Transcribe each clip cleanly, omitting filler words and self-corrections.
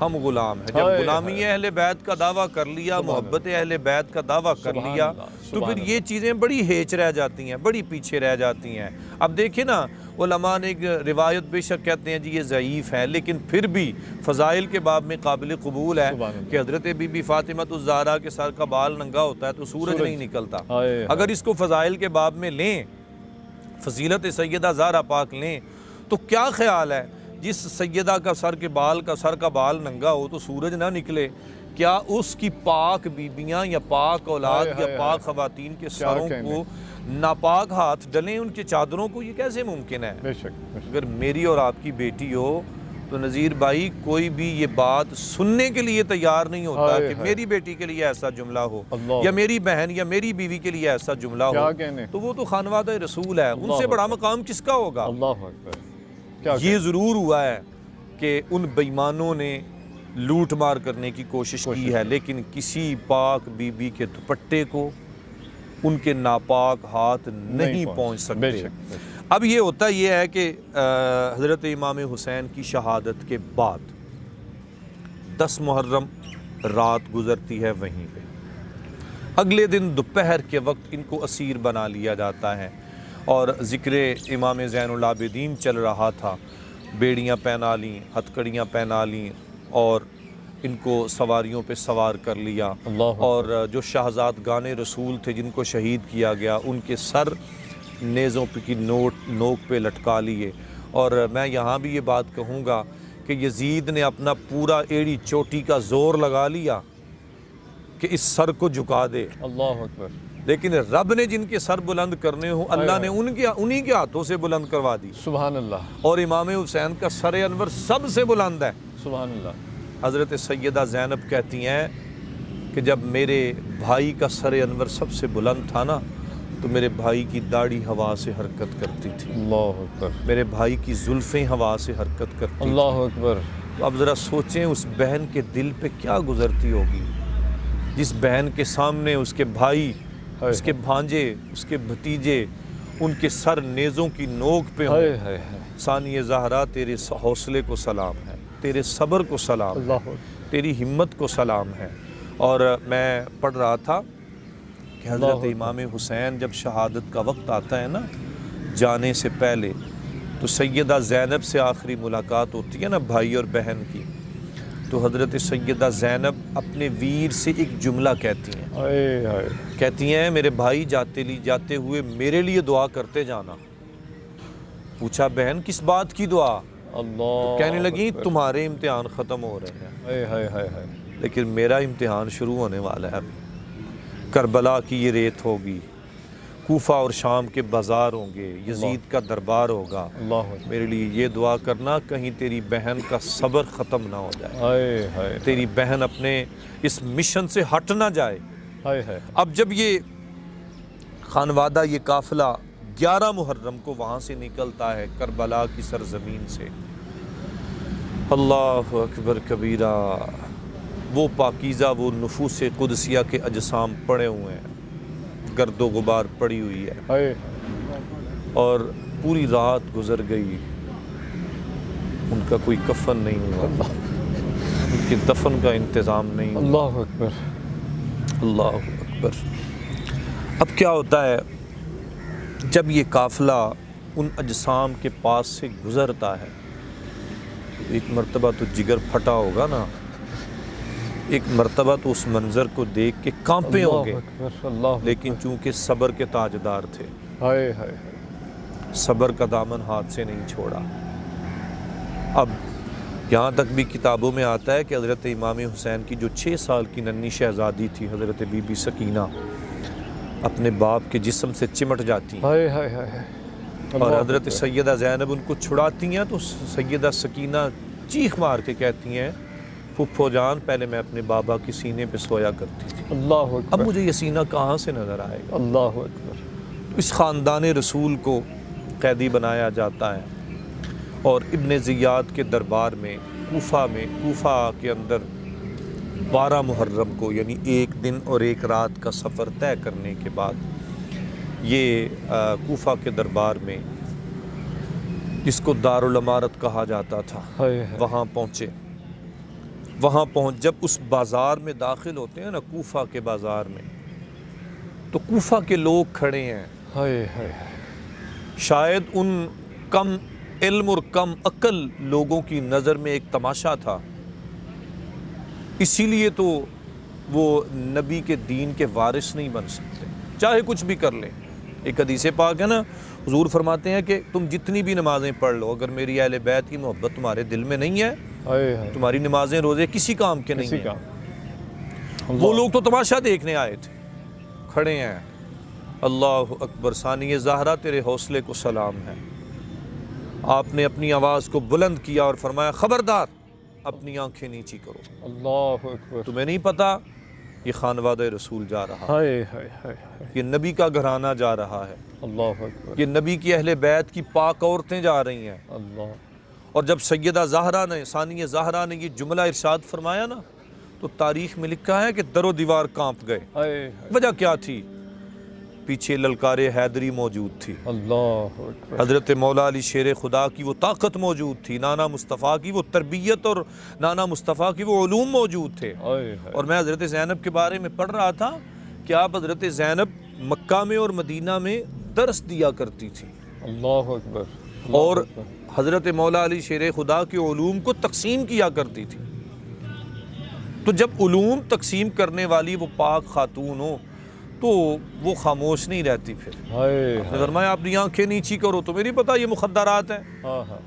ہم غلام ہیں۔ جب غلامی اہل بیت کا دعویٰ کر لیا، محبت اہل بیت کا دعویٰ کر لیا، تو پھر یہ چیزیں بڑی ہیچ رہ جاتی ہیں، بڑی پیچھے رہ جاتی ہیں۔ اب دیکھیں نا، علماء نے ایک روایت بے شک کہتے ہیں جی یہ ضعیف ہے، لیکن پھر بھی فضائل کے باب میں قابل قبول ہے کہ حضرت بی بی فاطمہ الزہرا کے سر کا بال ننگا ہوتا ہے تو سورج نہیں نکلتا۔ اگر اس کو فضائل کے باب میں لیں، فضیلت سیدہ زہرا پاک لیں، تو کیا خیال ہے جس سیدہ کا سر کا بال ننگا ہو تو سورج نہ نکلے، کیا اس کی پاک بیبیاں یا پاک اولاد یا پاک خواتین کے سروں کو ناپاک ہاتھ ڈلیں، ان کے چادروں کو؟ یہ کیسے ممکن ہے؟ اگر میری اور آپ کی بیٹی ہو تو نذیر بھائی کوئی بھی یہ بات سننے کے لیے تیار نہیں ہوتا کہ میری بیٹی کے لیے ایسا جملہ ہو، یا میری بہن یا میری بیوی کے لیے ایسا جملہ ہو، تو وہ تو خانوادہ رسول ہے، ان سے بڑا مقام کس کا ہوگا؟ یہ ضرور ہوا ہے کہ ان بےایمانوں نے لوٹ مار کرنے کی کوشش کی ہے، لیکن کسی پاک بی بی کے دوپٹے کو ان کے ناپاک ہاتھ نہیں پہنچ سکتے۔ اب یہ ہوتا یہ ہے کہ حضرت امام حسین کی شہادت کے بعد 10 محرم رات گزرتی ہے وہیں پہ، اگلے دن دوپہر کے وقت ان کو اسیر بنا لیا جاتا ہے، اور ذکر امام زین العابدین چل رہا تھا، بیڑیاں پہنا لیں، ہتھ کڑیاں پہنا لیں، اور ان کو سواریوں پہ سوار کر لیا، اور جو شہزادگان رسول تھے جن کو شہید کیا گیا ان کے سر نیزوں کی نوک پہ لٹکا لیے۔ اور میں یہاں بھی یہ بات کہوں گا کہ یزید نے اپنا پورا ایڑی چوٹی کا زور لگا لیا کہ اس سر کو جھکا دے، اللہ اکبر، لیکن رب نے جن کے سر بلند کرنے ہوں اللہ نے انہی کے ہاتھوں سے بلند کروا دی، سبحان اللہ، اور امام حسین کا سر انور سب سے بلند ہے، سبحان اللہ۔ حضرت سیدہ زینب کہتی ہیں کہ جب میرے بھائی کا سر انور سب سے بلند تھا نا تو میرے بھائی کی داڑھی ہوا سے حرکت کرتی تھی، اللہ اکبر، میرے بھائی کی زلفیں ہوا سے حرکت کرتی تھی۔ اللہ اکبر۔ تو اب ذرا سوچیں اس بہن کے دل پہ کیا گزرتی ہوگی، جس بہن کے سامنے اس کے بھائی، اس کے بھانجے، اس کے بھتیجے، ان کے سر نیزوں کی نوک پہ ہوں۔ ثانی زہرا تیرے حوصلے کو سلام ہے، تیرے صبر کو سلام ہے، تیری ہمت کو سلام ہے۔ اور میں پڑھ رہا تھا کہ حضرت امام حسین جب شہادت کا وقت آتا ہے نا، جانے سے پہلے تو سیدہ زینب سے آخری ملاقات ہوتی ہے نا بھائی اور بہن کی، تو حضرت سیدہ زینب اپنے ویر سے ایک جملہ کہتی ہیں، کہتی ہیں میرے بھائی جاتے ہوئے میرے لیے دعا کرتے جانا۔ پوچھا بہن کس بات کی دعا؟ تو کہنے لگی تمہارے امتحان ختم ہو رہے ہیں، لیکن میرا امتحان شروع ہونے والا ہے ابھی۔ کربلا کی یہ ریت ہوگی، کوفہ اور شام کے بازار ہوں گے، یزید کا دربار ہوگا، میرے لیے یہ دعا کرنا کہیں تیری بہن کا صبر ختم نہ ہو جائے، تیری بہن اپنے اس مشن سے ہٹ نہ جائے۔ اب جب یہ خانوادہ، یہ قافلہ 11 محرم کو وہاں سے نکلتا ہے کربلا کی سرزمین سے، اللہ اکبر کبیرہ، وہ پاکیزہ، وہ نفوس قدسیہ کے اجسام پڑے ہوئے ہیں، گرد و غبار پڑی ہوئی ہے، اور پوری رات گزر گئی، ان کا کوئی کفن نہیں ہوا، ان کے دفن کا انتظام نہیں ہوا۔ اللہ اکبر، اللہ اکبر۔ اب کیا ہوتا ہے جب یہ قافلہ ان اجسام کے پاس سے گزرتا ہے، ایک مرتبہ تو جگر پھٹا ہوگا نا، ایک مرتبہ تو اس منظر کو دیکھ کے کانپے ہوں گے، لیکن چونکہ صبر کے تاجدار تھے، صبر کا دامن ہاتھ سے نہیں چھوڑا۔ اب یہاں تک بھی کتابوں میں آتا ہے کہ حضرت امام حسین کی جو 6 سال کی ننھی شہزادی تھی حضرت بی بی سکینہ، اپنے باپ کے جسم سے چمٹ جاتی ہیں، اور حضرت سیدہ زینب ان کو چھڑاتی ہیں تو سیدہ سکینہ چیخ مار کے کہتی ہیں پھپھو جان پہلے میں اپنے بابا کے سینے پہ سویا کرتی تھی، اللہ اکبر، اب مجھے یہ سینہ کہاں سے نظر آئے گا؟ اللہ اکبر۔ اس خاندان رسول کو قیدی بنایا جاتا ہے، اور ابن زیاد کے دربار میں کوفہ کے اندر 12 محرم کو، یعنی 1 دن اور 1 رات کا سفر طے کرنے کے بعد یہ کوفہ کے دربار میں، جس کو دارالامارت کہا جاتا تھا، وہاں پہنچے، وہاں پہنچ جب اس بازار میں داخل ہوتے ہیں نا، کوفہ کے بازار میں، تو کوفہ کے لوگ کھڑے ہیں. ہائے ہائے. شاید ان کم علم اور کم عقل لوگوں کی نظر میں ایک تماشا تھا، اسی لیے تو وہ نبی کے دین کے وارث نہیں بن سکتے، چاہے کچھ بھی کر لیں. ایک حدیث پاک ہے نا، حضور فرماتے ہیں کہ تم جتنی بھی نمازیں پڑھ لو، اگر میری اہل بیت کی محبت تمہارے دل میں نہیں ہے، ہائے ہائے. تمہاری نمازیں روزے کسی کام کے کسی نہیں کا. ہیں. وہ لوگ تو تماشا دیکھنے آئے تھے، کھڑے ہیں. اللہ اکبر. ثانی زہرا تیرے حوصلے کو سلام ہے. آپ نے اپنی آواز کو بلند کیا اور فرمایا خبردار اپنی آنکھیں نیچی کرو. اللہ اکبر. تمہیں نہیں پتا یہ خانوادہ رسول جا رہا ہے، ہائے ہائے ہائے. یہ نبی کا گھرانہ جا رہا ہے، اللہ اکبر. یہ نبی کی اہل بیت کی پاک عورتیں جا رہی ہیں. اللہ. اور جب سیدہ زہرا نے، ثانی زہرا نے یہ جملہ ارشاد فرمایا نا، تو تاریخ میں لکھا ہے کہ در و دیوار کانپ گئے. ہائے. وجہ کیا تھی؟ پیچھے للکار حیدری موجود تھی، اللہ اکبر. حضرت مولا علی شیر خدا کی وہ طاقت موجود تھی، نانا مصطفیٰ کی وہ تربیت اور نانا مصطفیٰ کی وہ علوم موجود تھے. ہائے ہائے. اور میں حضرت زینب کے بارے میں پڑھ رہا تھا کہ آپ حضرت زینب مکہ میں اور مدینہ میں درس دیا کرتی تھی، اللہ اکبر. اور حضرت مولا علی شیر خدا کے علوم کو تقسیم کیا کرتی تھی. تو جب علوم تقسیم کرنے والی وہ پاک خاتون ہو تو وہ خاموش نہیں رہتی. پھر ہائے. فرمایا اپنی آنکھیں نیچی کرو. تو میری پتا یہ مخدرات ہیں، ہاں ہاں.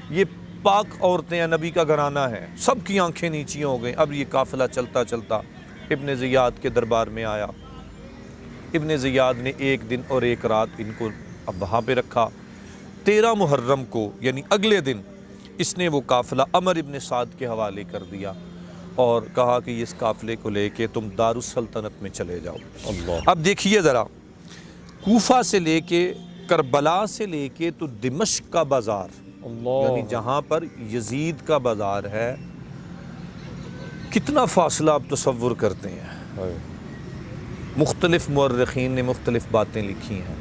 یہ پاک عورتیں ہیں، نبی کا گھرانہ ہے. سب کی آنکھیں نیچی ہو گئیں. اب یہ قافلہ چلتا چلتا ابن زیاد کے دربار میں آیا. ابن زیاد نے ایک دن اور ایک رات ان کو اب وہاں پہ رکھا. 13 محرم کو یعنی اگلے دن اس نے وہ قافلہ عمر ابن سعد کے حوالے کر دیا اور کہا کہ اس قافلے کو لے کے تم دارالسلطنت میں چلے جاؤ. اللہ. اب دیکھیے ذرا، کوفہ سے لے کے کربلا سے لے کے تو دمشق کا بازار، اللہ. یعنی جہاں پر یزید کا بازار ہے، کتنا فاصلہ آپ تصور کرتے ہیں. ہائے. مختلف مورخین نے مختلف باتیں لکھی ہیں،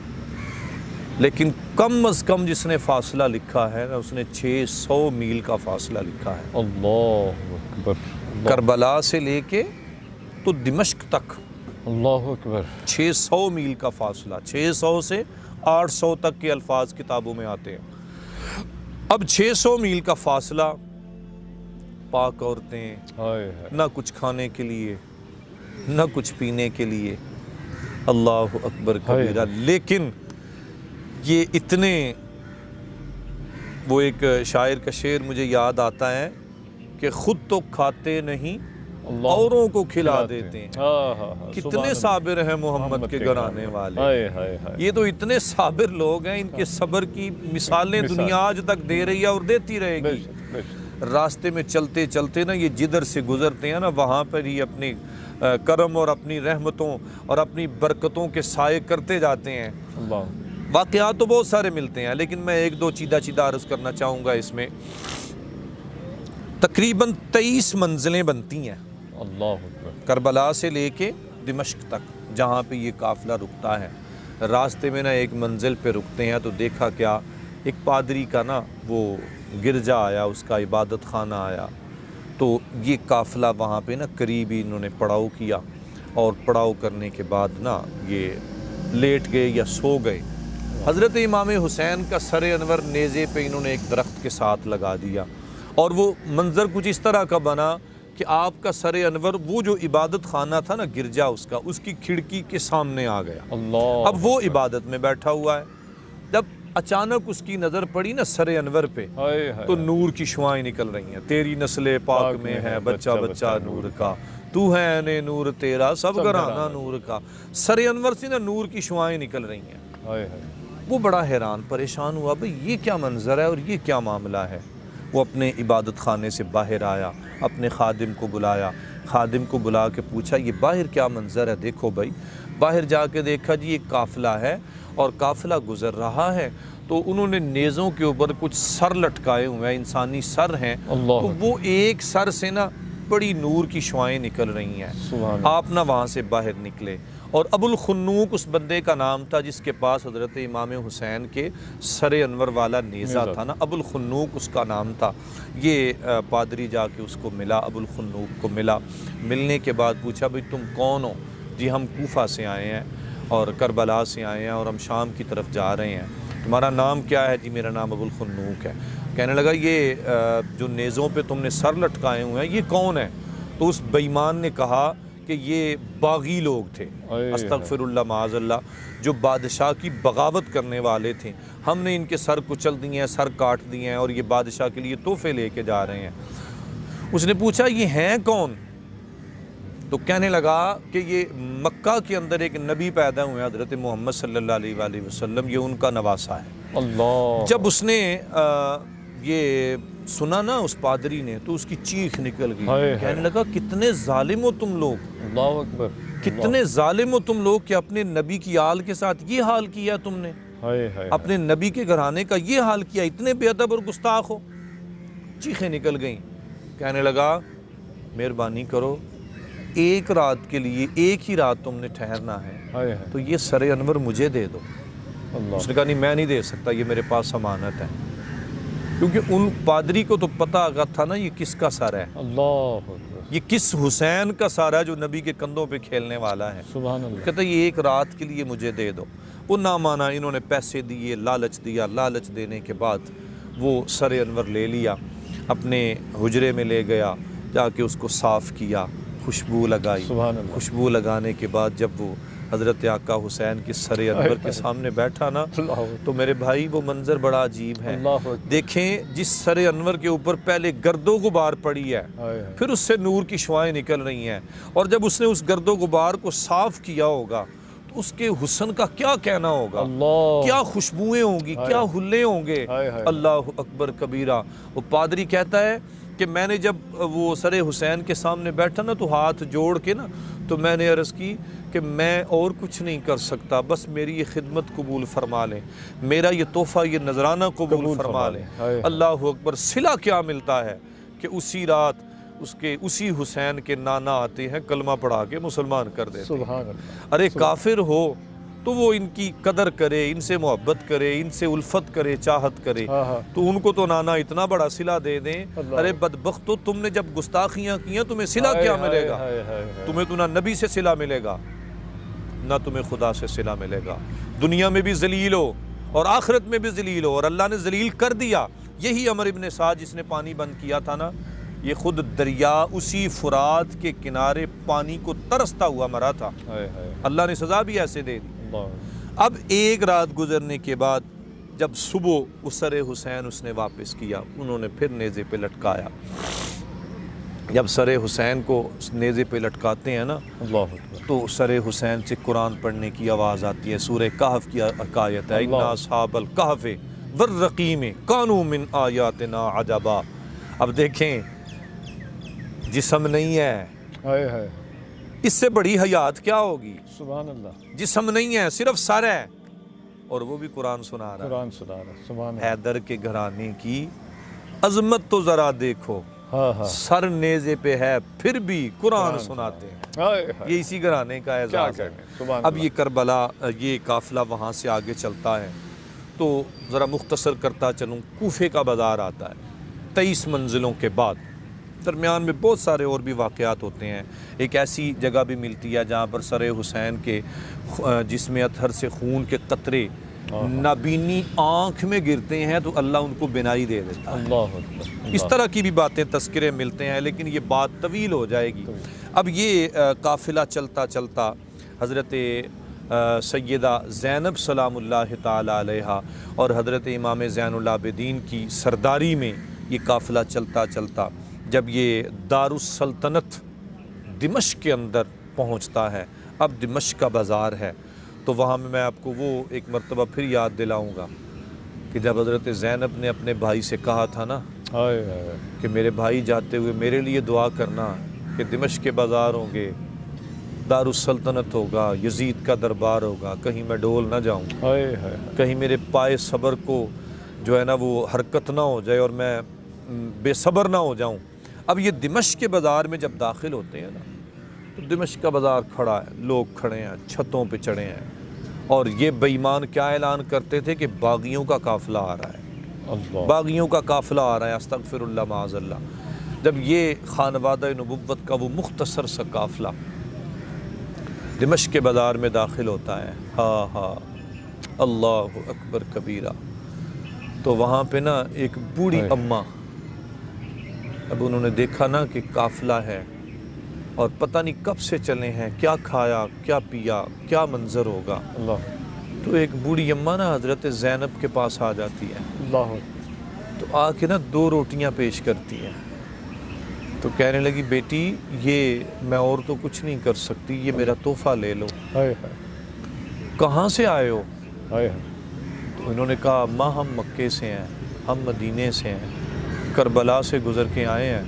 لیکن کم از کم جس نے فاصلہ لکھا ہے نا، اس نے 600 میل کا فاصلہ لکھا ہے. اللہ اکبر. اللہ. کربلا سے لے کے تو دمشق تک اللہ اکبر. 600 میل کا فاصلہ. 600 سے 800 تک کے الفاظ کتابوں میں آتے ہیں. اب 600 میل کا فاصلہ، پاک عورتیں، ہائے ہائے. نہ کچھ کھانے کے لیے نہ کچھ پینے کے لیے. اللہ اکبر کبیرہ. لیکن یہ اتنے، وہ ایک شاعر کا شعر مجھے یاد آتا ہے کہ خود تو کھاتے نہیں اللہ. اوروں کو کھلا دیتے ہیں. ہاں ہاں ہاں. کتنے صابر ہیں محمد کے گھرانے والے. ہائے ہائے ہائے. یہ تو اتنے صابر لوگ ہیں، ان کے صبر کی مثالیں دنیا آج تک دے رہی ہے اور دیتی رہے بے گی. شک بے شک. راستے میں چلتے چلتے نا یہ جدھر سے گزرتے ہیں نا، وہاں پر ہی اپنی کرم اور اپنی رحمتوں اور اپنی برکتوں کے سائے کرتے جاتے ہیں. اللہ. واقعات تو بہت سارے ملتے ہیں، لیکن میں ایک دو چیدہ عرض کرنا چاہوں گا. اس میں تقریباً 23 منزلیں بنتی ہیں اللہ اکبر. کربلا سے لے کے دمشق تک، جہاں پہ یہ قافلہ رکتا ہے. راستے میں نا ایک منزل پہ رکتے ہیں تو دیکھا کیا، ایک پادری کا نا وہ گرجا آیا، اس کا عبادت خانہ آیا. تو یہ قافلہ وہاں پہ نا قریب ہی انہوں نے پڑاؤ کیا، اور پڑاؤ کرنے کے بعد نا یہ لیٹ گئے یا سو گئے. حضرت امام حسین کا سر انور نیزے پہ انہوں نے ایک درخت کے ساتھ لگا دیا، اور وہ منظر کچھ اس طرح کا بنا کہ آپ کا سر انور وہ جو عبادت خانہ تھا نا گرجا اس کی کھڑکی کے سامنے آ گیا. اللہ. اب وہ عبادت میں بیٹھا ہوا ہے. جب اچانک اس کی نظر پڑی نا سر انور پہ، ہائے ہائے. تو نور کی شعائیں نکل رہی ہیں. تیری نسل پاک میں ہے بچہ بچہ نور کا، تو ہے عین نور تیرا سب گھرانہ نور کا. سر انور سے نا نور کی شعائیں نکل رہی ہیں. ہائے ہائے. وہ بڑا حیران پریشان ہوا، بھئی یہ کیا منظر ہے اور یہ کیا معاملہ ہے. وہ اپنے عبادت خانے سے باہر آیا، اپنے خادم کو بلایا. خادم کو بلا کے پوچھا یہ باہر کیا منظر ہے. دیکھو بھائی، باہر جا کے دیکھا جی ایک قافلہ ہے اور قافلہ گزر رہا ہے. تو انہوں نے نیزوں کے اوپر کچھ سر لٹکائے ہوئے ہیں، انسانی سر ہیں. تو وہ ایک سر سے نا بڑی نور کی شعائیں نکل رہی ہیں. آپ نہ وہاں سے باہر نکلے اور ابوالخنوق اس بندے کا نام تھا جس کے پاس حضرت امام حسین کے سر انور والا نیزہ تھا نا، ابوالخنوق اس کا نام تھا۔ یہ پادری جا کے اس کو ملا، ابوالخنوق کو ملا، ملنے کے بعد پوچھا بھئی تم کون ہو؟ جی ہم کوفہ سے آئے ہیں اور کربلا سے آئے ہیں اور ہم شام کی طرف جا رہے ہیں، تمہارا نام کیا ہے؟ جی میرا نام ابوالخنوق ہے۔ کہنے لگا یہ جو نیزوں پہ تم نے سر لٹکائے ہوئے ہیں یہ کون ہے؟ تو اس بے ایمان نے کہا کہ یہ باغی لوگ تھے، استغفر اللہ معاذ اللہ، جو بادشاہ کی بغاوت کرنے والے تھے، ہم نے ان کے سر کچل دیے ہیں، سر کاٹ دیے ہیں اور یہ بادشاہ کے لیے تحفے لے کے جا رہے ہیں۔ اس نے پوچھا یہ ہیں کون؟ تو کہنے لگا کہ یہ مکہ کے اندر ایک نبی پیدا ہوئے ہیں حضرت محمد صلی اللہ علیہ وآلہ وسلم، یہ ان کا نواسہ ہے۔ اللہ، جب اس نے یہ سنا نا اس پادری نے تو اس کی چیخ نکل گئی، کہنے لگا کتنے ظالم ہو تم لوگ، اللہ اکبر، کتنے ظالم ہو تم لوگ کہ اپنے نبی کی آل کے ساتھ یہ حال کیا تم نے، اپنے نبی کے گھرانے کا یہ حال کیا، اتنے بے ادب اور گستاخ ہو۔ چیخیں نکل گئیں، کہنے لگا مہربانی کرو ایک رات کے لیے ایک ہی رات تم نے ٹھہرنا ہے تو یہ سر انور مجھے دے دو۔ اس نے کہا نہیں میں نہیں دے سکتا، یہ میرے پاس امانت ہے، کیونکہ ان پادری کو تو پتہ تھا نا یہ کس کا سر ہے، اللہ، یہ کس حسین کا سر ہے جو نبی کے کندھوں پہ کھیلنے والا ہے۔ سبحان اللہ، کہتا یہ ایک رات کے لیے مجھے دے دو۔ وہ نہ مانا، انہوں نے پیسے دیے، لالچ دیا، لالچ دینے کے بعد وہ سر انور لے لیا، اپنے حجرے میں لے گیا، جا کے اس کو صاف کیا، خوشبو لگائی، سبحان اللہ، خوشبو لگانے کے بعد جب وہ حضرت آقا حسین کے سر انور کے سامنے بیٹھا نا تو میرے بھائی وہ منظر بڑا عجیب ہے۔ دیکھیں جس سر انور کے اوپر پہلے گرد و غبار پڑی ہے، پھر اس سے نور کی شعائیں نکل رہی ہیں، اور جب اس نے اس گرد و غبار کو صاف کیا ہوگا تو اس کے حسن کا کیا کہنا ہوگا، کیا خوشبوئیں ہوں گی، کیا حلے ہوں گے۔ اللہ اکبر کبیرہ۔ وہ پادری کہتا ہے کہ میں نے جب وہ سر حسین کے سامنے بیٹھا نا تو ہاتھ جوڑ کے نا تو میں نے عرض کی کہ میں اور کچھ نہیں کر سکتا، بس میری یہ خدمت قبول فرما لیں، میرا یہ تحفہ، یہ نذرانہ قبول فرما لیں۔ اللہ اکبر۔ صلہ کیا ملتا ہے کہ اسی رات اسی حسین کے نانا آتے ہیں، کلمہ پڑھا کے مسلمان کر دیتے ہیں۔ سبحان اللہ۔ ارے کافر ہو تو وہ ان کی قدر کرے، ان سے محبت کرے، ان سے الفت کرے، چاہت کرے، تو ان کو تو نانا اتنا بڑا صلہ دے دیں۔ ارے بدبختو، تم نے جب گستاخیاں کیاں تمہیں صلہ کیا ملے گا؟ تمہیں تو نہ نبی سے صلہ ملے گا نہ تمہیں خدا سے صلہ ملے گا۔ دنیا میں بھی ذلیل ہو اور آخرت میں بھی ذلیل ہو، اور اللہ نے ذلیل کر دیا۔ یہی عمر ابن سعد جس نے پانی بند کیا تھا نا، یہ خود دریا اسی فرات کے کنارے پانی کو ترستا ہوا مرا تھا، اللہ نے سزا بھی ایسے دے دی۔ اب ایک رات گزرنے کے بعد جب صبح اس سر حسین اس نے واپس کیا، انہوں نے پھر نیزے پہ لٹکایا۔ جب سر حسین کو نیزے پہ لٹکاتے ہیں نا تو سر حسین سے قرآن پڑھنے کی آواز آتی ہے۔ سورہ کہف کی حکایت ہے، اِنَّ أَصْحَابَ الْكَهْفِ وَالرَّقِيمِ كَانُوا مِنْ آيَاتِنَا عَجَبًا۔ اب دیکھیں جسم نہیں ہے، اس سے بڑی حیات کیا ہوگی؟ سبحان اللہ، جسم نہیں ہے، صرف سر ہے، اور وہ بھی قرآن سنا رہا قرآن سنا رہا ہے۔ سبحان حیدر کے گھرانے کی عظمت تو ذرا دیکھو، سر نیزے پہ ہے پھر بھی قرآن سناتے ہیں، یہ اسی گھرانے کا اعزاز ہے۔ اب یہ کربلا، یہ قافلہ وہاں سے آگے چلتا ہے تو ذرا مختصر کرتا چلوں، کوفے کا بازار آتا ہے 23 منزلوں کے بعد، درمیان میں بہت سارے اور بھی واقعات ہوتے ہیں۔ ایک ایسی جگہ بھی ملتی ہے جہاں پر سر حسین کے جسم اطہر سے خون کے قطرے نابینی آنکھ میں گرتے ہیں تو اللہ ان کو بینائی دے دیتا ہے۔ اللہ اکبر۔ اس طرح کی بھی باتیں، تذکرے ملتے ہیں، لیکن یہ بات طویل ہو جائے گی۔ اب یہ قافلہ چلتا چلتا حضرت سیدہ زینب سلام اللہ تعالی علیہا اور حضرت امام زین العابدین کی سرداری میں یہ قافلہ چلتا چلتا جب یہ دارالسلطنت دمشق کے اندر پہنچتا ہے، اب دمشق کا بازار ہے، تو وہاں میں آپ کو وہ ایک مرتبہ پھر یاد دلاؤں گا کہ جب حضرت زینب نے اپنے بھائی سے کہا تھا نا کہ میرے بھائی جاتے ہوئے میرے لیے دعا کرنا کہ دمشق کے بازار ہوں گے، دارالسلطنت ہوگا، یزید کا دربار ہوگا، کہیں میں ڈول نہ جاؤں، کہیں میرے پائے صبر کو جو ہے نا وہ حرکت نہ ہو جائے اور میں بے صبر نہ ہو جاؤں۔ اب یہ دمشق کے بازار میں جب داخل ہوتے ہیں نا تو دمشق کا بازار کھڑا ہے، لوگ کھڑے ہیں، چھتوں پہ چڑھے ہیں، اور یہ بے ایمان کیا اعلان کرتے تھے کہ باغیوں کا قافلہ آ رہا ہے، اللہ باغیوں کا قافلہ آ رہا ہے، استغفر اللہ معاذ اللہ۔ جب یہ خانوادہ نبوت کا وہ مختصر سا قافلہ دمشق کے بازار میں داخل ہوتا ہے، ہاں ہاں اللہ اکبر کبیرہ، تو وہاں پہ نا ایک بوڑھی اماں، اب انہوں نے دیکھا نا کہ قافلہ ہے اور پتہ نہیں کب سے چلے ہیں، کیا کھایا کیا پیا، کیا منظر ہوگا، اللہ تو ایک بوڑھی اماں نا حضرت زینب کے پاس آ جاتی ہے، اللہ تو آ کے نا 2 روٹیاں پیش کرتی ہیں، تو کہنے لگی بیٹی یہ میں اور تو کچھ نہیں کر سکتی، یہ میرا تحفہ لے لو۔ ہائے ہائے کہاں سے آئے ہو؟ ہائے ہائے تو انہوں نے کہا اماں ہم مکے سے ہیں، ہم مدینے سے ہیں، کربلا سے گزر کے آئے ہیں۔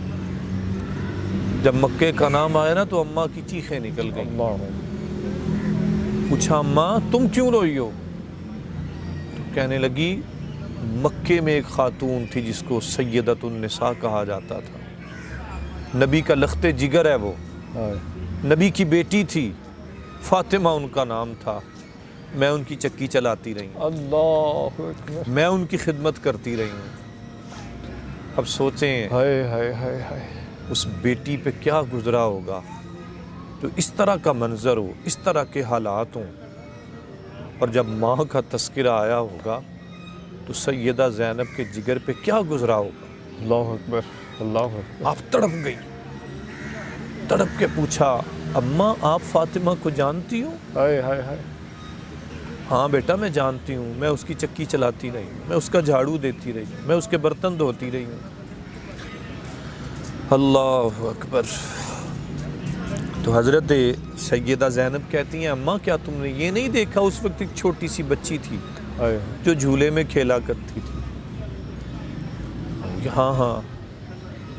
جب مکے کا نام آیا نا تو اماں کی چیخیں نکل گئیں۔ اللہ پوچھا اماں تم کیوں روئی ہو؟ تو کہنے لگی مکے میں ایک خاتون تھی جس کو سیدۃ النساء کہا جاتا تھا، نبی کا لخت جگر ہے، وہ ہائے نبی کی بیٹی تھی، فاطمہ ان کا نام تھا، میں ان کی چکی چلاتی رہی ہوں، اللہ اکبر میں ان کی خدمت کرتی رہی ہوں۔ اب سوچیں ہائے ہائے ہائے ہائے اس بیٹی پہ کیا گزرا ہوگا، تو اس طرح کا منظر ہو، اس طرح کے حالات ہوں، اور جب ماں کا تذکرہ آیا ہوگا تو سیدہ زینب کے جگر پہ کیا گزرا ہوگا۔ اللہ اکبر اللہ اکبر آپ تڑپ گئی، تڑپ کے پوچھا اماں آپ فاطمہ کو جانتی ہو؟ ہائے ہائے ہائے ہاں بیٹا میں جانتی ہوں، میں اس کی چکی چلاتی رہی ہوں، میں اس کا جھاڑو دیتی رہی ہوں، میں اس کے برتن دھوتی رہی ہوں۔ اللہ اکبر۔ تو حضرت سیدہ زینب کہتی ہیں اماں کیا تم نے یہ نہیں دیکھا اس وقت ایک چھوٹی سی بچی تھی ہائے جو جھولے میں کھیلا کرتی تھی؟ ہاں ہاں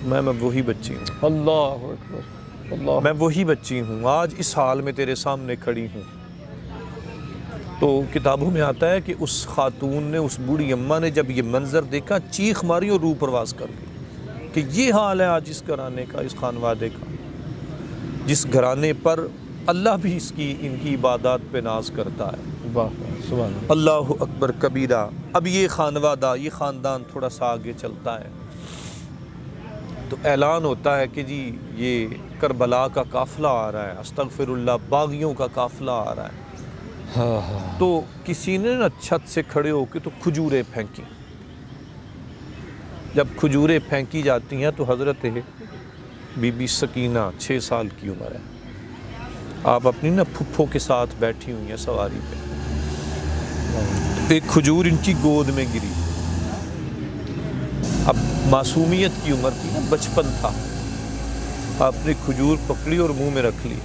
میں وہی بچی ہوں، اللہ اکبر اللہ میں وہی بچی ہوں، آج اس حال میں تیرے سامنے کھڑی ہوں۔ تو کتابوں میں آتا ہے کہ اس خاتون نے، اس بوڑھی اماں نے جب یہ منظر دیکھا چیخ ماری اور روح پرواز کر گئی کہ یہ حال ہے آج اس گھرانے کا، اس خانوادے کا، جس گھرانے پر اللہ بھی ان کی عبادات پہ ناز کرتا ہے۔ واہ سبحان اللہ اللہ اکبر کبیرہ۔ اب یہ خانوادہ، یہ خاندان تھوڑا سا آگے چلتا ہے تو اعلان ہوتا ہے کہ جی یہ کربلا کا قافلہ آ رہا ہے، استغفر اللہ، باغیوں کا قافلہ آ رہا ہے۔ ہاں ہاں تو کسی نے نا چھت سے کھڑے ہو کے تو کھجوریں پھینکی، جب کھجوریں پھینکی جاتی ہیں تو حضرت بی بی سکینہ 6 سال کی عمر ہے، آپ اپنی نا پھپھو کے ساتھ بیٹھی ہوئی ہیں سواری پہ، ایک کھجور ان کی گود میں گری، اب معصومیت کی عمر تھی نا، بچپن تھا، آپ نے کھجور پکڑی اور منہ میں رکھ لی،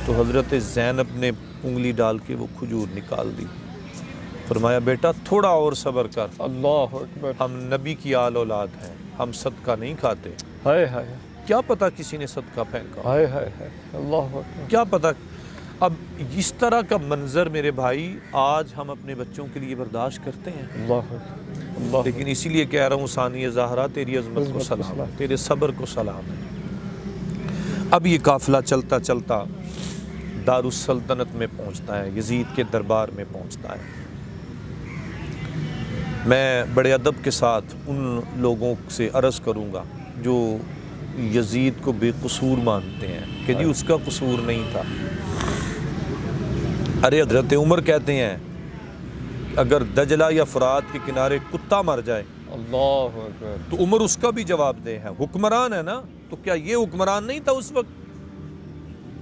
تو حضرت زینب نے انگلی ڈال کے وہ کھجور نکال دی، فرمایا بیٹا تھوڑا اور صبر کر، اللہ اکبر ہم نبی کی آل اولاد ہیں، ہم صدقہ نہیں کھاتے، ہائے ہائے کیا پتہ کسی نے صدقہ پھینکا، ہائے ہائے ہائے اللہ اکبر کیا پتہ۔ اب اس طرح کا منظر میرے بھائی آج ہم اپنے بچوں کے لیے برداشت کرتے ہیں، اللہ اکبر اللہ لیکن اسی لیے کہہ رہا ہوں ثانی زہرا تیری عظمت کو سلام ہے، تیرے صبر کو سلام ہے۔ اب یہ قافلہ چلتا چلتا دارالسلطنت میں پہنچتا ہے، یزید کے دربار میں پہنچتا ہے۔ میں بڑے ادب کے ساتھ ان لوگوں سے عرض کروں گا جو یزید کو بے قصور مانتے ہیں کہ جی اس کا قصور نہیں تھا۔ ارے حضرت عمر کہتے ہیں اگر دجلہ یا فرات کے کنارے کتا مر جائے اللہ اکبر تو عمر اس کا بھی جواب دے ہے، حکمران ہے نا، تو کیا یہ حکمران نہیں تھا اس وقت؟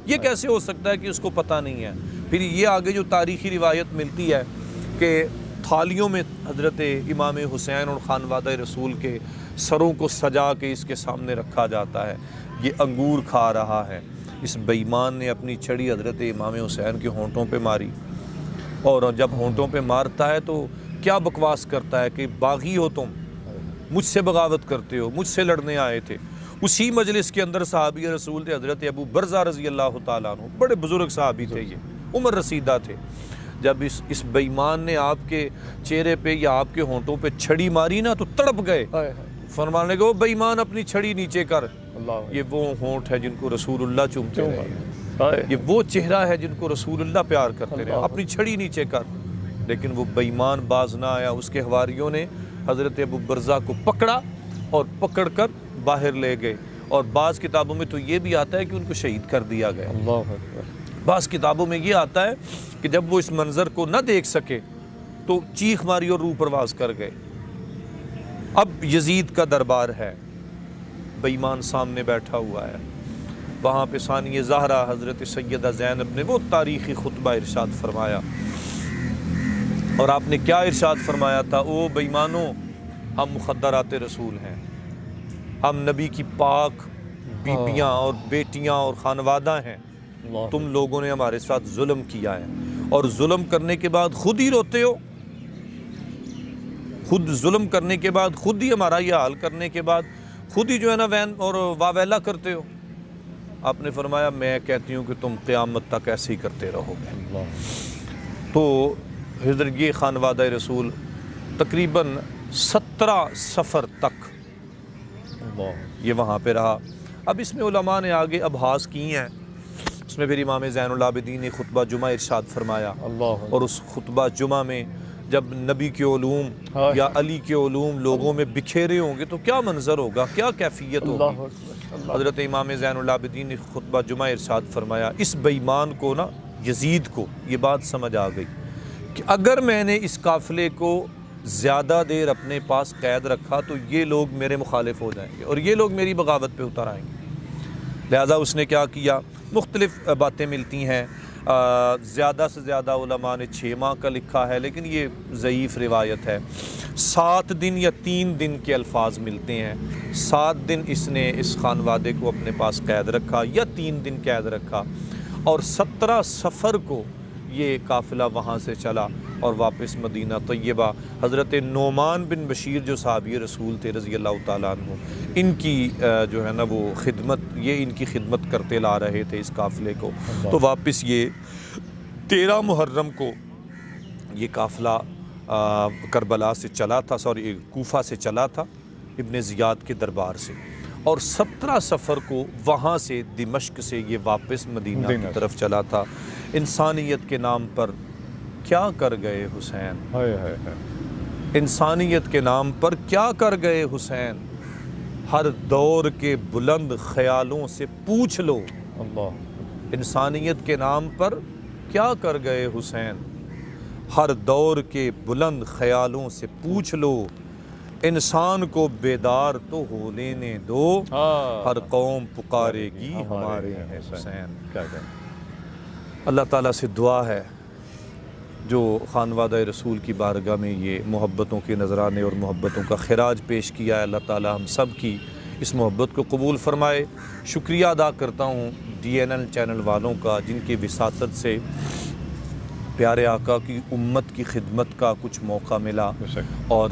یہ کیسے ہو سکتا ہے کہ اس کو پتہ نہیں ہے؟ پھر یہ آگے جو تاریخی روایت ملتی ہے کہ تھالیوں میں حضرت امام حسین اور خانوادہ رسول کے سروں کو سجا کے اس کے سامنے رکھا جاتا ہے، یہ انگور کھا رہا ہے، اس بے ایمان نے اپنی چھڑی حضرت امام حسین کے ہونٹوں پہ ماری، اور جب ہونٹوں پہ مارتا ہے تو کیا بکواس کرتا ہے کہ باغی ہو تم، مجھ سے بغاوت کرتے ہو، مجھ سے لڑنے آئے تھے۔ اسی مجلس کے اندر صحابی رسول تھے حضرت ابو برزہ رضی اللہ تعالیٰ عنہ، بڑے بزرگ صحابی تھے، یہ عمر رسیدہ تھے، جب اس بے ایمان نے آپ کے چہرے پہ یا آپ کے ہونٹوں پہ چھڑی ماری نا تو تڑپ گئے، فرمانے کو بے ایمان اپنی چھڑی نیچے کر، اللہ یہ وہ ہونٹ ہے جن کو رسول اللہ چومتے رہے ہیں، ہائے یہ وہ چہرہ ہے جن کو رسول اللہ پیار کرتے رہے، اللہ اپنی چھڑی نیچے کر، لیکن وہ بے ایمان باز نہ آیا۔ اس کے حواریوں نے حضرت ابو برزہ کو پکڑا اور پکڑ کر باہر لے گئے، اور بعض کتابوں میں تو یہ بھی آتا ہے کہ ان کو شہید کر دیا گیا۔ اللہ اکبر، بعض کتابوں میں یہ آتا ہے کہ جب وہ اس منظر کو نہ دیکھ سکے تو چیخ ماری اور روح پرواز کر گئے۔ اب یزید کا دربار ہے، بے ایمان سامنے بیٹھا ہوا ہے، وہاں پہ ثانی زہرا حضرت سیدہ زینب نے وہ تاریخی خطبہ ارشاد فرمایا، اور آپ نے کیا ارشاد فرمایا تھا؟ او بے ایمانوں، ہم مخدرات رسول ہیں، ہم نبی کی پاک بیبیاں اور بیٹیاں اور خانوادہ ہیں، اللہ تم لوگوں نے ہمارے ساتھ ظلم کیا ہے، اور ظلم کرنے کے بعد خود ہی روتے ہو، خود ظلم کرنے کے بعد، خود ہی ہمارا یہ حال کرنے کے بعد خود ہی جو ہے نا وین اور واویلا کرتے ہو۔ آپ نے فرمایا میں کہتی ہوں کہ تم قیامت تک ایسے ہی کرتے رہو گے۔ اللہ تو حضرت یہ خانوادہ رسول تقریباً 17 سفر تک اللہ یہ وہاں پہ رہا۔ اب اس میں علماء نے آگے ابحاث کی ہیں، اس میں پھر امام زین العابدین نے خطبہ جمعہ ارشاد فرمایا، اللہ اور اس خطبہ جمعہ میں جب نبی کے علوم یا علی کے علوم لوگوں میں بکھیرے ہوں گے تو کیا منظر ہوگا، کیا کیفیت ہوگی۔ حضرت امام زین العابدین نے خطبہ جمعہ ارشاد فرمایا، اس بے ایمان کو نا، یزید کو یہ بات سمجھ آ گئی کہ اگر میں نے اس قافلے کو زیادہ دیر اپنے پاس قید رکھا تو یہ لوگ میرے مخالف ہو جائیں گے اور یہ لوگ میری بغاوت پہ اتر آئیں گے۔ لہٰذا اس نے کیا کیا، مختلف باتیں ملتی ہیں، زیادہ سے زیادہ علماء نے 6 ماہ کا لکھا ہے، لیکن یہ ضعیف روایت ہے۔ 7 دن یا 3 دن کے الفاظ ملتے ہیں۔ 7 دن اس نے اس خانوادے کو اپنے پاس قید رکھا یا 3 دن قید رکھا، اور 17 سفر کو یہ قافلہ وہاں سے چلا اور واپس مدینہ طیبہ۔ حضرت نعمان بن بشیر جو صحابی رسول تھے رضی اللہ تعالیٰ عنہ، ان کی جو ہے نا وہ خدمت، یہ ان کی خدمت کرتے لا رہے تھے اس قافلے کو۔ تو واپس یہ 13 محرم کو یہ قافلہ کربلا سے چلا تھا، کوفہ سے چلا تھا ابن زیاد کے دربار سے، اور 17 سفر کو وہاں سے دمشق سے یہ واپس مدینہ کی طرف چلا تھا۔ انسانیت کے نام پر کیا کر گئے حسین، انسانیت کے نام پر کیا کر گئے حسین، ہر دور کے بلند خیالوں سے پوچھ لو، اللہ انسانیت کے نام پر کیا کر گئے حسین، ہر دور کے بلند خیالوں سے پوچھ لو، انسان کو بیدار تو ہو لینے دو، ہر قوم پکارے گی ہمارے ہیں حسین۔ اللہ تعالیٰ سے دعا ہے جو خانوادہ رسول کی بارگاہ میں یہ محبتوں کے نذرانے اور محبتوں کا خراج پیش کیا ہے، اللہ تعالیٰ ہم سب کی اس محبت کو قبول فرمائے۔ شکریہ ادا کرتا ہوں DNL چینل والوں کا، جن کی وساطت سے پیارے آقا کی امت کی خدمت کا کچھ موقع ملا اور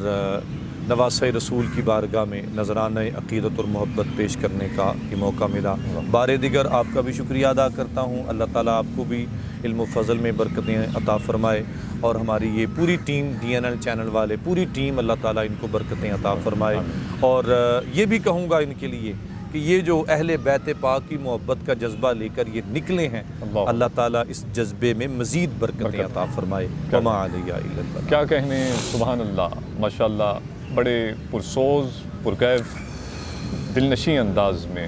نواسہ رسول کی بارگاہ میں نذرانہ عقیدت اور محبت پیش کرنے کا یہ موقع ملا۔ بار دیگر آپ کا بھی شکریہ ادا کرتا ہوں، اللہ تعالیٰ آپ کو بھی علم و فضل میں برکتیں عطا فرمائے، اور ہماری یہ پوری ٹیم DNL چینل والے، پوری ٹیم، اللہ تعالیٰ ان کو برکتیں عطا فرمائے۔ اور یہ بھی کہوں گا ان کے لیے کہ یہ جو اہل بیت پاک کی محبت کا جذبہ لے کر یہ نکلے ہیں، اللہ تعالیٰ اس جذبے میں مزید برکتیں عطا فرمائے۔ وما علیہ الا البلاغ۔ کیا کہنے، سبحان اللہ، ماشاءاللہ، بڑے پرسوز پرکیف دلنشیں انداز میں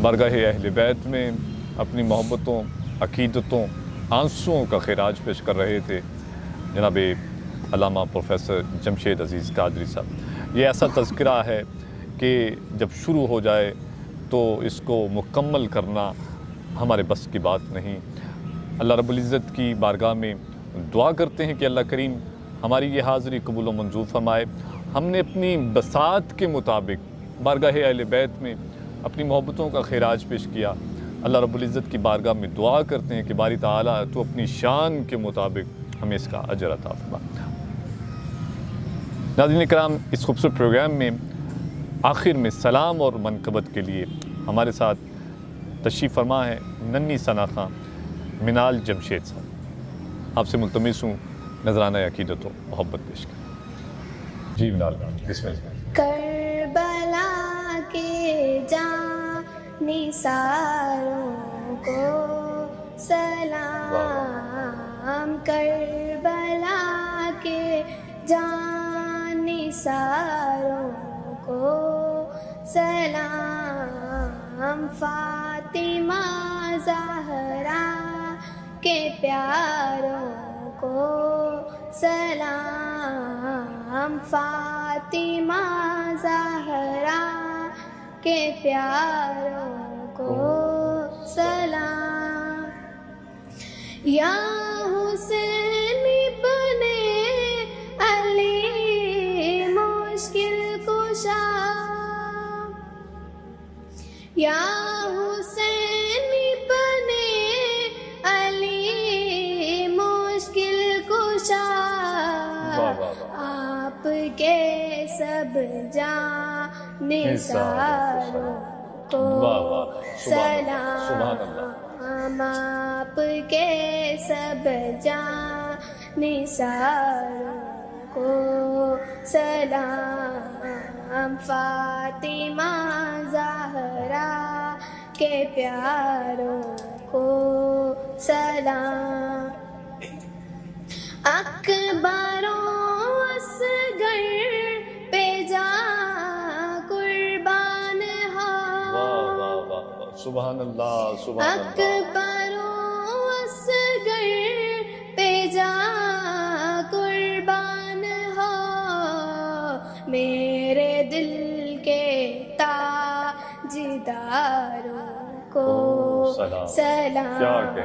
بارگاہ اہل بیت میں اپنی محبتوں، عقیدتوں، آنسوؤں کا خراج پیش کر رہے تھے جناب علامہ پروفیسر جمشید عزیز قادری صاحب۔ یہ ایسا تذکرہ ہے کہ جب شروع ہو جائے تو اس کو مکمل کرنا ہمارے بس کی بات نہیں۔ اللہ رب العزت کی بارگاہ میں دعا کرتے ہیں کہ اللہ کریم ہماری یہ حاضری قبول و منظور فرمائے۔ ہم نے اپنی بساط کے مطابق بارگاہ اہل بیت میں اپنی محبتوں کا خراج پیش کیا۔ اللہ رب العزت کی بارگاہ میں دعا کرتے ہیں کہ باری تعالیٰ تو اپنی شان کے مطابق ہمیں اس کا اجر عطا فرما۔ ناظرین کرام، اس خوبصورت پروگرام میں آخر میں سلام اور منقبت کے لیے ہمارے ساتھ تشریف فرما ہے ننھی ثنا خان منال جمشید صاحب۔ آپ سے ملتمس ہوں نذرانہ عقیدت و محبت پیش کریں۔ جی منال، بسم اللہ۔ کربلا کے جان نثاروں کو سلام، کربلا کے جانثاروں کو سلام، فاطمہ زہرا کے پیاروں کو سلام، فاطمہ زہرا کے پیاروں کو سلام، یا حسین ابن علی مشکل کشا، یا حسین ابن علی مشکل کشا، آپ کے سب جانثاروں کو سلام، آپ کے سب جانثاروں کو سلام، فاطمہ زہرا کے پیاروں کو سلام، اکبر و اصغر پہ جا قربان ہو، سبحان اللہ، سبحان اللہ، اکبر و اصغر پہ جا قربان ہو، میرے دل کے تاجداروں کو سلام،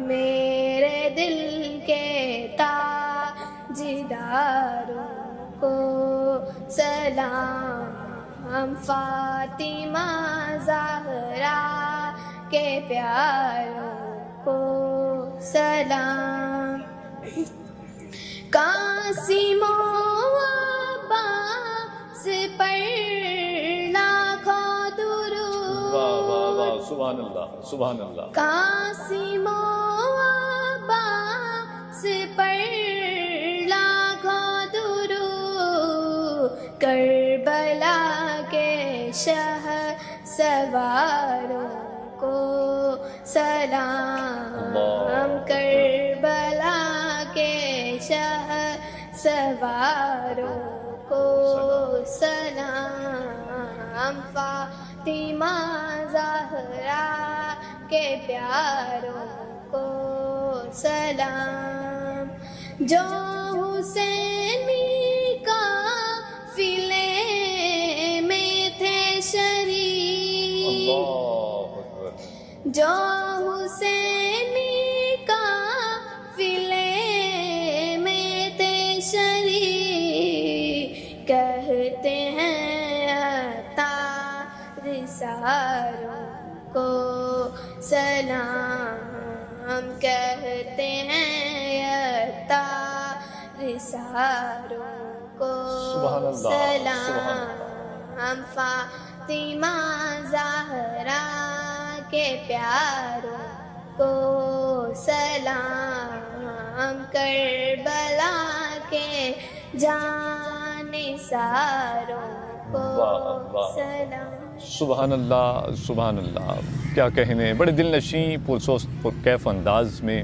میرے دل کے تاجداروں کو سلام، فاطمہ زہرا کے پیاروں کو سلام، قاسم و عباس پر لاکھوں درود، سبحان اللہ، سبحان اللہ، قاسم و عباس پر لاکھوں درود، کربلا کے شہ سواروں کو سلام، کربلا کے شہ سواروں کو سلام، فاطمہ زہرا کے پیاروں کو سلام، جو حسینی قافلے میں تھے شریک، جو حسینی قافلے میں تھے شریک، کہتے ہیں اتارساروں کو سلام، کہتے ہیں اتارساروں کو سلام، فاطمہ زہرا کے پیاروں کو سلام، کربلا کے جانثاروں کو سلام، سبحان اللہ، سبحان اللہ، کیا کہنے، بڑے دل نشیں پرسوس پرکیف انداز میں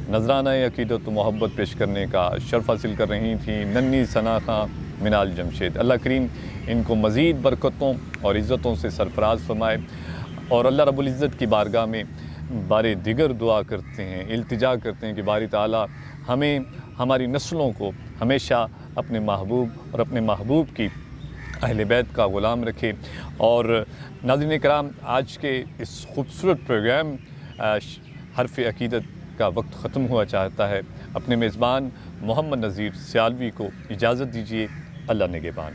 نذرانہ عقیدت و محبت پیش کرنے کا شرف حاصل کر رہی تھیں ننھی ثنا خاں منال جمشید۔ اللہ کریم ان کو مزید برکتوں اور عزتوں سے سرفراز فرمائے، اور اللہ رب العزت کی بارگاہ میں بار دیگر دعا کرتے ہیں، التجا کرتے ہیں کہ باری تعالیٰ ہمیں، ہماری نسلوں کو ہمیشہ اپنے محبوب اور اپنے محبوب کی اہل بیت کا غلام رکھے۔ اور ناظرین کرام، آج کے اس خوبصورت پروگرام حرف عقیدت کا وقت ختم ہوا چاہتا ہے۔ اپنے میزبان محمد نذیر سیالوی کو اجازت دیجیے، اللہ نگہبان۔